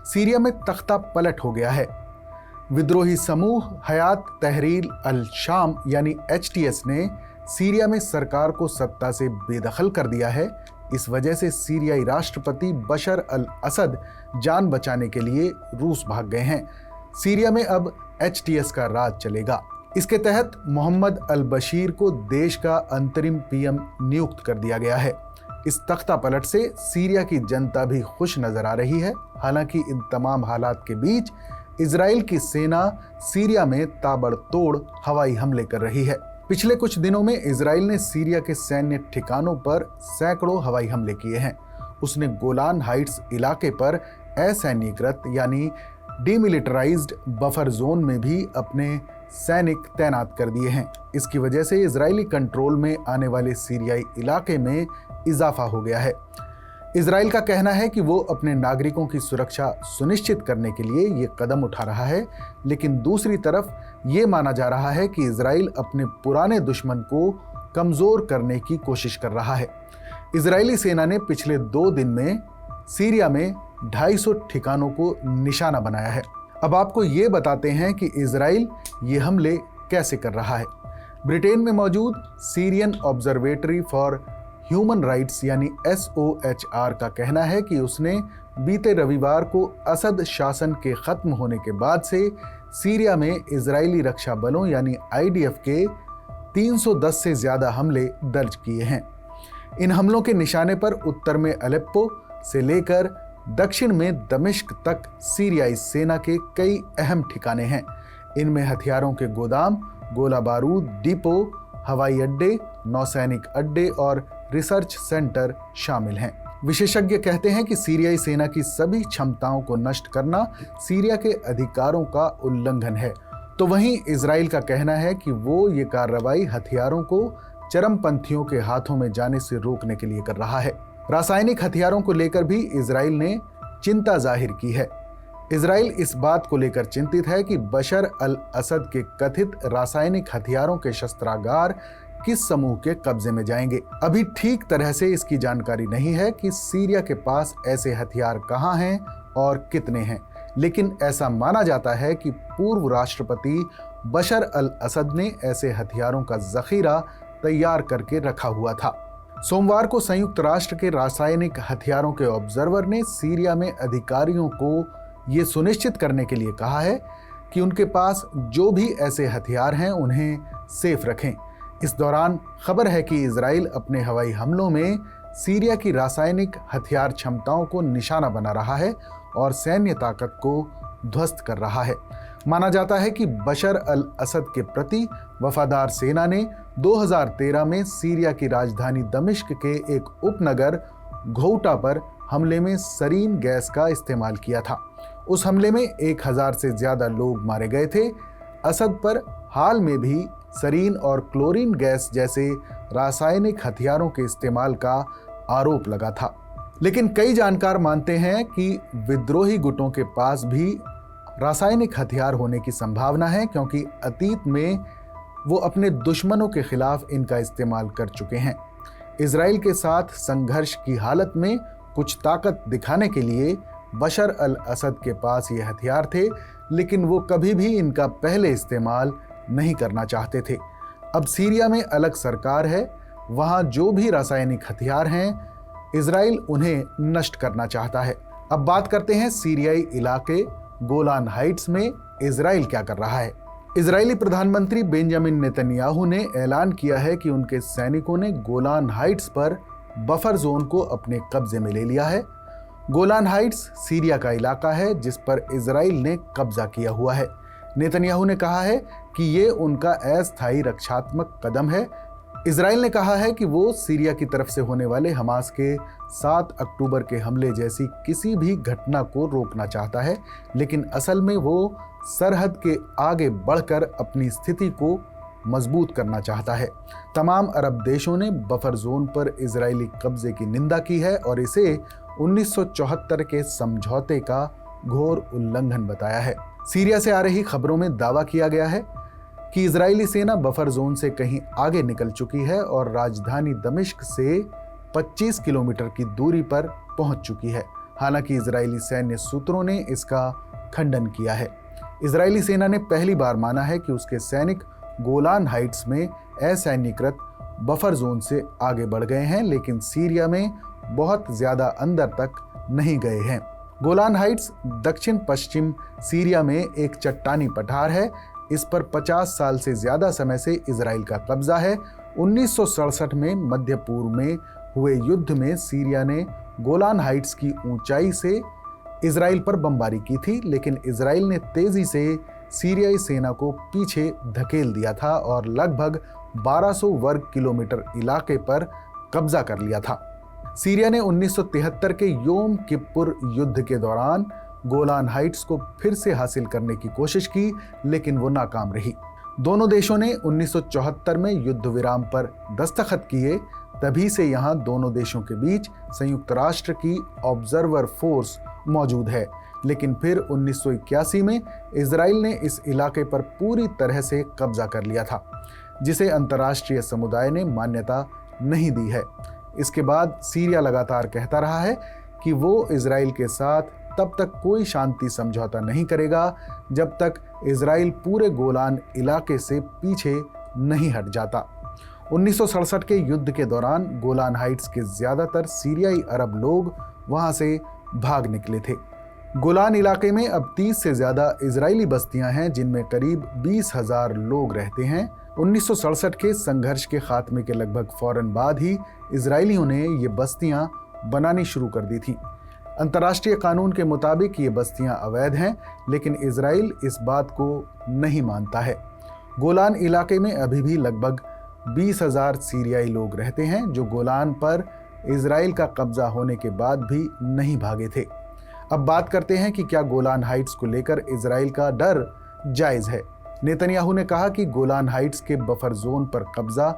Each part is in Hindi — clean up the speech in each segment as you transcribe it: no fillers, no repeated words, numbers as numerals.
सीरिया में तख्ता पलट हो गया है। विद्रोही समूह हयात तहरीर अल शाम यानी HTS ने सीरिया में सरकार को सत्ता से बेदखल कर दिया है। इस वजह से सीरियाई राष्ट्रपति बशर अल असद जान बचाने के लिए रूस भाग गए हैं। सीरिया में अब HTS का राज चलेगा। इसके तहत मोहम्मद अल बशीर को देश का अंतरिम PM नियुक्त कर दिया गया है। इस तख्ता पलट से सीरिया की जनता भी खुश नजर आ रही है। हालांकि इन तमाम हालात के बीच इजराइल की सेना सीरिया में ताबड़तोड़ हवाई हमले कर रही है। पिछले कुछ दिनों में इजराइल ने सीरिया के सैन्य ठिकानों पर सैकड़ों हवाई हमले किए हैं। उसने गोलान हाइट्स इलाके पर असैन्यीकृत यानी डीमिलिटराइज्ड बफर जोन में भी अपने सैनिक तैनात कर दिए हैं। इसकी वजह से इजरायली कंट्रोल में आने वाले सीरियाई इलाके में इजाफा हो गया है। इजराइल का कहना है कि वो अपने नागरिकों की सुरक्षा सुनिश्चित करने के लिए ये कदम उठा रहा है, लेकिन दूसरी तरफ ये माना जा रहा है कि इजराइल अपने पुराने दुश्मन को कमजोर करने की कोशिश कर रहा है। इजरायली सेना ने पिछले 2 दिन में सीरिया में 250 ठिकानों को निशाना बनाया है। अब आपको ये बताते हैं कि इजराइल ये हमले कैसे कर रहा है। ब्रिटेन में मौजूद Syrian observatory for human rights यानी SOHR का कहना है कि उसने बीते रविवार को असद शासन के खत्म होने के बाद से सीरिया में इजरायली रक्षा बलों यानी IDF के 310 से ज्यादा हमले दर्ज किए हैं। इन हमलों के निशाने पर उत्तर में अलेप्पो से लेकर दक्षिण में दमिश्क तक सीरियाई सेना के कई अहम ठिकाने हैं। इनमें हथियारों के गोदाम, गोला बारूद डिपो, हवाई अड्डे, नौसैनिक अड्डे और रिसर्च सेंटर शामिल हैं। विशेषज्ञ कहते हैं कि सीरियाई सेना की सभी क्षमताओं को नष्ट करना सीरिया के अधिकारों का उल्लंघन है। तो वहीं इजराइल का कहना है कि वो ये कार्रवाई हथियारों को चरमपंथियों के हाथों में जाने से रोकने के लिए कर रहा है। रासायनिक हथियारों को लेकर भी इजराइल ने चिंता जाहिर की है। इजराइल इस बात को लेकर चिंतित है कि बशर अल असद के कथित रासायनिक हथियारों के शस्त्रागार किस समूह के कब्जे में जाएंगे। अभी ठीक तरह से इसकी जानकारी नहीं है कि सीरिया के पास ऐसे हथियार कहां हैं और कितने हैं, लेकिन ऐसा माना जाता है कि पूर्व राष्ट्रपति बशर अल असद ने ऐसे हथियारों का जखीरा तैयार करके रखा हुआ था। सोमवार को संयुक्त राष्ट्र के रासायनिक हथियारों के ऑब्जर्वर ने सीरिया में अधिकारियों को ये सुनिश्चित करने के लिए कहा है कि उनके पास जो भी ऐसे हथियार हैं उन्हें सेफ रखें। इस दौरान खबर है कि इजराइल अपने हवाई हमलों में सीरिया की रासायनिक हथियार क्षमताओं को निशाना बना रहा है और सैन्य ताकत को ध्वस्त कर रहा है। माना जाता है कि बशर अल असद के प्रति वफादार सेना ने 2013 में सीरिया की राजधानी दमिश्क के एक उपनगर घोउटा पर हमले में सरीन गैस का इस्तेमाल किया था। उस हमले में 1000 से ज्यादा लोग मारे गए थे। असद पर हाल में भी सरीन और क्लोरीन गैस जैसे रासायनिक हथियारों के इस्तेमाल का आरोप लगा था। लेकिन कई जानकार मानते हैं कि विद्रोही गुटों के पास भी रासायनिक हथियार होने की संभावना है, क्योंकि अतीत में वो अपने दुश्मनों के खिलाफ इनका इस्तेमाल कर चुके हैं। इजराइल के साथ संघर्ष की हालत में कुछ ताकत दिखाने के लिए बशर अल असद के पास ये हथियार थे, लेकिन वो कभी भी इनका पहले इस्तेमाल नहीं करना चाहते थे। अब सीरिया में अलग सरकार है, वहाँ जो भी रासायनिक हथियार हैं इजराइल उन्हें नष्ट करना चाहता है। अब बात करते हैं सीरियाई इलाके गोलान हाइट्स में इजराइल क्या कर रहा है। इजरायली प्रधानमंत्री बेंजामिन नेतन्याहू ने ऐलान किया है कि उनके सैनिकों ने गोलान हाइट्स पर बफर जोन को अपने कब्जे में ले लिया है। गोलान हाइट्स सीरिया का इलाका है जिस पर इजराइल ने कब्जा किया हुआ है। नेतन्याहू ने कहा है कि ये उनका अस्थायी रक्षात्मक कदम है। इजराइल ने कहा है कि वो सीरिया की तरफ से होने वाले हमास के 7 अक्टूबर के हमले जैसी किसी भी घटना को रोकना चाहता है, लेकिन असल में वो सरहद के आगे बढ़कर अपनी स्थिति को मजबूत करना चाहता है। तमाम अरब देशों ने बफर जोन पर इजरायली कब्जे की निंदा की है और इसे 1974 के समझौते का घोर उल्लंघन बताया है। सीरिया से आ रही खबरों में दावा किया गया है कि इजरायली सेना बफर जोन से कहीं आगे निकल चुकी है और राजधानी दमिश्क से 25 किलोमीटर की दूरी पर पहुंच चुकी है। हालांकि इजरायली सैन्य सूत्रों ने इसका खंडन किया है। इजरायली सेना ने पहली बार माना है कि उसके सैनिक गोलान हाइट्स में असैन्यकृत बफर जोन से आगे बढ़ गए हैं, लेकिन सीरिया में बहुत ज्यादा अंदर तक नहीं गए हैं। गोलान हाइट्स दक्षिण पश्चिम सीरिया में एक चट्टानी पठार है। इस पर 50 साल से ज्यादा समय से इजराइल का कब्जा है। 1967 में मध्य पूर्व में हुए युद्ध में सीरिया ने गोलान हाइट्स की ऊंचाई से इजराइल पर बमबारी की थी, लेकिन इजराइल ने तेजी से सीरियाई सेना को पीछे धकेल दिया था और लगभग 1200 वर्ग किलोमीटर इलाके पर कब्जा कर लिया था। सीरिया ने 1973 के योम किप्पुर युद्ध के दौरान गोलान हाइट्स को फिर से हासिल करने की कोशिश की, लेकिन वो नाकाम रही। दोनों देशों ने 1974 में युद्ध विराम पर दस्तखत किए। तभी से यहाँ दोनों देशों के बीच संयुक्त राष्ट्र की ऑब्जर्वर फोर्स मौजूद है, लेकिन फिर 1981 में इजराइल ने इस इलाके पर पूरी तरह से कब्जा कर लिया था, जिसे अंतर्राष्ट्रीय समुदाय ने मान्यता नहीं दी है। इसके बाद सीरिया लगातार कहता रहा है कि वो इजराइल के साथ तब तक कोई शांति समझौता नहीं करेगा जब तक इजराइल पूरे गोलान इलाके से पीछे नहीं हट जाता। 1967 के युद्ध के दौरान गोलान हाइट्स के ज्यादातर सीरियाई अरब लोग वहां से भाग निकले थे। गोलान इलाके में अब 30 से ज्यादा इजरायली बस्तियां हैं, जिनमें करीब 20,000 लोग रहते हैं। 1967 के संघर्ष के खात्मे के लगभग फौरन बाद ही इजरायलियों ने ये बस्तियां बनानी शुरू कर दी थी। अंतर्राष्ट्रीय कानून के मुताबिक ये बस्तियां अवैध हैं, लेकिन इजराइल इस बात को नहीं मानता है। गोलान इलाके में अभी भी लगभग 20,000 सीरियाई लोग रहते हैं, जो गोलान पर इजराइल का कब्जा होने के बाद भी नहीं भागे थे। अब बात करते हैं कि क्या गोलान हाइट्स को लेकर इजराइल का डर जायज है। नेतन्याहू ने कहा कि गोलान हाइट्स के बफर जोन पर कब्जा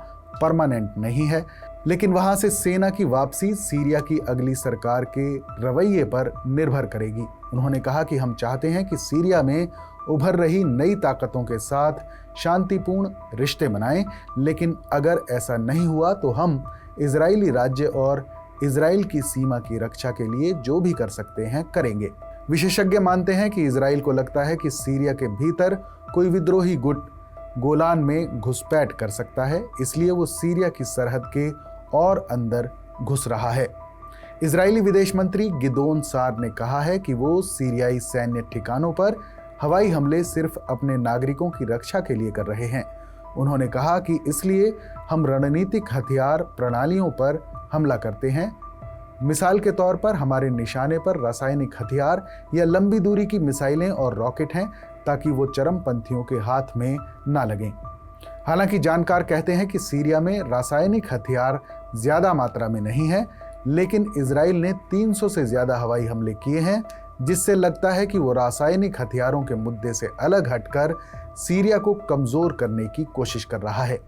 परमानेंट नहीं है, लेकिन वहां से सेना की वापसी सीरिया की अगली सरकार के रवैये पर निर्भर करेगी। उन्होंने कहा कि हम चाहते हैं कि सीरिया में उभर रही नई ताकतों के साथ शांतिपूर्ण रिश्ते बनाएं, लेकिन अगर ऐसा नहीं हुआ तो हम इजरायली राज्य और इजराइल की सीमा की रक्षा के लिए जो भी कर सकते हैं करेंगे। विशेषज्ञ मानते हैं कि इजराइल को लगता है कि सीरिया के भीतर कोई विद्रोही गुट गोलान में घुसपैठ कर सकता है, इसलिए वो सीरिया की सरहद के और अंदर घुस रहा है। इजरायली विदेश मंत्री गिदोन सार ने कहा है कि वो सीरियाई सैन्य ठिकानों पर हवाई हमले सिर्फ अपने नागरिकों की रक्षा के लिए कर रहे हैं। उन्होंने कहा कि इसलिए हम रणनीतिक हथियार प्रणालियों पर हमला करते हैं। मिसाल के तौर पर हमारे निशाने पर रासायनिक हथियार या लंबी दूरी की मिसाइलें और रॉकेट हैं, ताकि वो चरमपंथियों के हाथ में ना लगें। हालांकि जानकार कहते हैं कि सीरिया में रासायनिक हथियार ज्यादा मात्रा में नहीं है, लेकिन इजराइल ने 300 से ज्यादा हवाई हमले किए हैं, जिससे लगता है कि वो रासायनिक हथियारों के मुद्दे से अलग हटकर सीरिया को कमजोर करने की कोशिश कर रहा है।